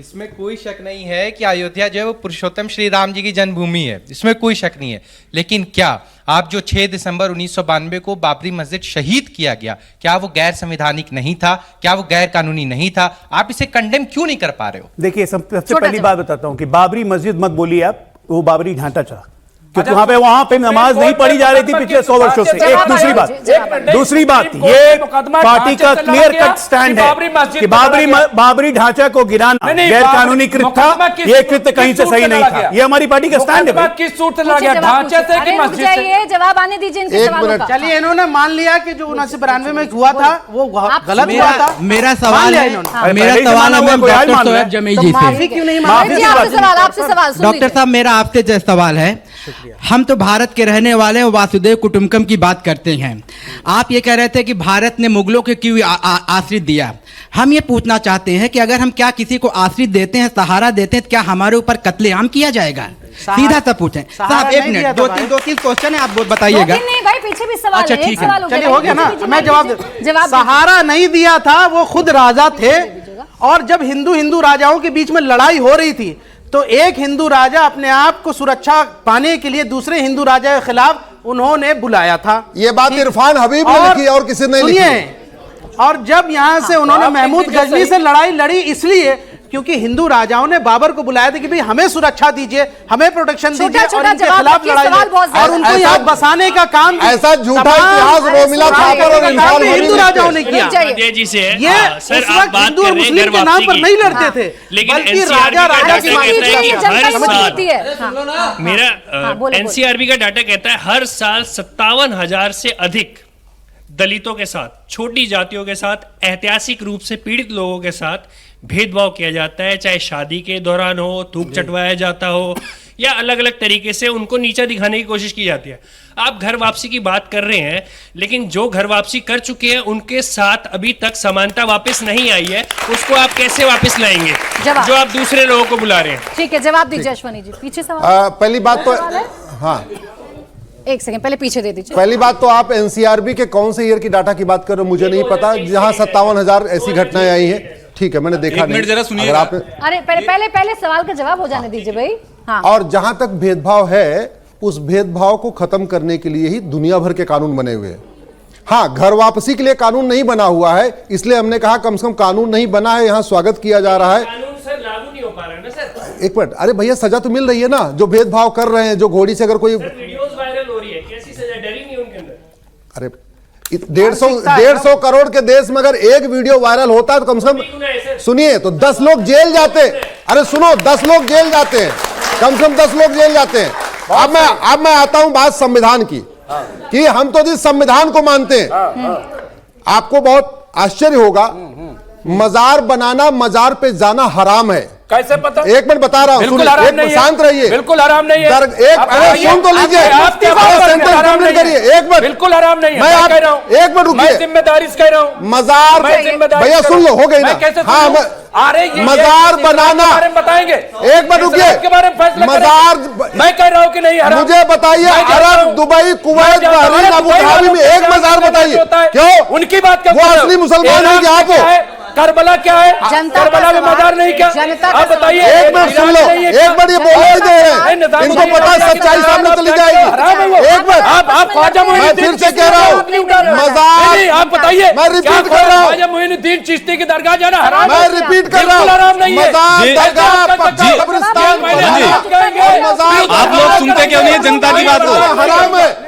इसमें कोई शक नहीं है कि अयोध्या जो है वो पुरुषोत्तम श्री राम जी की जन्मभूमि है, इसमें कोई शक नहीं है। लेकिन क्या आप जो 6 दिसंबर 1992 को बाबरी मस्जिद शहीद किया गया, क्या वो गैर संवैधानिक नहीं था? क्या वो गैर कानूनी नहीं था? आप इसे कंडेम क्यों नहीं कर पा रहे हो? देखिए, सबसे पहली बात बताता हूं कि बाबरी मस्जिद मत बोलिए आप, वो बाबरी ढांचा था, क्योंकि वहां पे नमाज नहीं पढ़ी जा रही थी पिछले 100 वर्षों से। एक दूसरी बात ये पार्टी का क्लियर कट स्टैंड है कि बाबरी ढांचा को गिराना गैर कानूनी कृत्य था, ये कृत्य कहीं से सही नहीं था। ये हमारी पार्टी का स्टैंड है। किस सूत्र से लगा ढांचे से कि मस्जिद से? जवाब आने दीजिए इनके सवालों का। चलिए, इन्होंने मान लिया कि जो 1992 में हुआ था वो गलत हुआ था। मेरा सवाल है डॉक्टर सोएब जमी जी से। डॉक्टर साहब, मेरा आपसे सवाल है, हम तो भारत के रहने वाले वासुदेव कुटुंबकम की बात करते हैं। आप ये कह रहे थे कि भारत ने मुगलों को क्यों आश्रित दिया। हम ये पूछना चाहते हैं कि अगर हम क्या किसी को आश्रित देते हैं, सहारा देते हैं, तो क्या हमारे ऊपर कत्लेआम किया जाएगा? सीधा सा पूछें साहब। एक मिनट, दो तीन क्वेश्चन है, आप बताइएगा। नहीं भाई, पीछे भी सवाल अच्छा, ठीक है, चलिए हो गया ना, मैं जवाब सहारा नहीं दिया था, वो खुद राजा थे। और जब हिंदू राजाओं के बीच में लड़ाई हो रही थी तो एक हिंदू राजा अपने आप को सुरक्षा पाने के लिए दूसरे हिंदू राजा के खिलाफ उन्होंने बुलाया था। ये बात इरफान हबीब ने लिखी और किसी ने लिखी। और जब यहां से उन्होंने महमूद गजनी से लड़ाई लड़ी, इसलिए क्योंकि हिंदू राजाओं ने बाबर को बुलाया था कि भाई हमें सुरक्षा दीजिए, हमें प्रोटेक्शन दीजिए और इनके खिलाफ लड़ाई और उनको यहाँ बसाने का काम ऐसा झूठा इतिहास रोमिला थापर और इरफान हिंदू राजाओं ने किया। ये उस वक्त हिंदू और मुस्लिम के नाम पर नहीं लड़ते थे, बल्कि राजा मेरा एनसीआरबी का डाटा कहता है हर साल 57,000 से अधिक दलितों के साथ, छोटी जातियों के साथ, ऐतिहासिक रूप से पीड़ित लोगों के साथ भेदभाव किया जाता है, चाहे शादी के दौरान हो, थूक चटवाया जाता हो या अलग अलग तरीके से उनको नीचा दिखाने की कोशिश की जाती है। आप घर वापसी की बात कर रहे हैं, लेकिन जो घर वापसी कर चुके हैं उनके साथ अभी तक समानता वापस नहीं आई है, उसको आप कैसे वापस लाएंगे जो आप दूसरे लोगों को बुला रहे हैं? ठीक है, जवाब दीजिए अश्वनी जी। पीछे सवाल। पहली बात तो हाँ, एक सेकंड पहले पीछे दे दीजिए। पहली बात तो आप एनसीआरबी के कौन से ईयर की डाटा की बात कर रहे हो मुझे नहीं पता, जहां 57,000 ऐसी घटनाएं आई हैं। ठीक है, मैंने देखा नहीं। जरा सुनिए आप। अरे पहले सवाल का जवाब हो जाने दीजिए भाई। हाँ। और जहां तक भेदभाव है, उस भेदभाव को खत्म करने के लिए ही दुनिया भर के कानून बने हुए हैं। हाँ, घर वापसी के लिए कानून नहीं बना हुआ है, इसलिए हमने कहा कम से कम कानून नहीं बना है, यहाँ स्वागत किया जा रहा है। कानून सर लागू नहीं हो पा रहा है ना सर। एक मिनट, अरे भैया सजा तो मिल रही है ना, जो भेदभाव कर रहे हैं, जो घोड़ी से अगर कोई वीडियोस वायरल हो रही है, कैसी सजा? डर ही नहीं उनके अंदर। अरे 150 करोड़ के देश में अगर एक वीडियो वायरल होता है तो कम से कम सुनिए तो 10 लोग जेल जाते हैं। अरे सुनो, 10 लोग जेल जाते हैं, कम से कम 10 लोग जेल जाते हैं। अब मैं आता हूं बात संविधान की, कि हम तो जिस संविधान को मानते हैं, आपको बहुत आश्चर्य होगा, मजार बनाना, मजार पे जाना हराम है। कैसे पता? एक मिनट बता रहा हूं, शांत रहिए। बिल्कुल हराम नहीं है। सुन तो लीजिए, एक मिनट। बिल्कुल हराम नहीं है। मैं कह रहा हूं, एक मिनट रुकिए, जिम्मेदारी से कह रहा हूं। मजार भैया सुन लो, हो गई ना? हाँ, मजार बनाना बताएंगे। एक मिनट रुकिए, के बारे में फैसला मजार मैं कह रहा हूं कि नहीं हराम। मुझे बताइए, Arab, Dubai, Kuwait, Bahrain, Abu Dhabi में एक मजार बताइए। क्यों? उनकी बात क्या? वो असली मुसलमान है कि आप हो? करबला क्या है? करबला में मजार नहीं क्या? आप बताइए। एक मिनट सुन लो, एक मिनट, ये बोलने दे रहे हैं, इनको पता है सच्चाई सामने चली जाएगी। एक मिनट, आप ख्वाजा मैं फिर से कह रहा हूँ, मजार, आप बताइए। मैं रिपीट कर रहा हूँ, ख्वाजा मोइनुद्दीन चिश्ती की दरगाह जाना हराम? मैं रिपीट कर रहा हूँ, मजार, दरगाह, कब्रिस्तान, आप लोग सुनते क्यों नहीं? जनता की बात हराम है।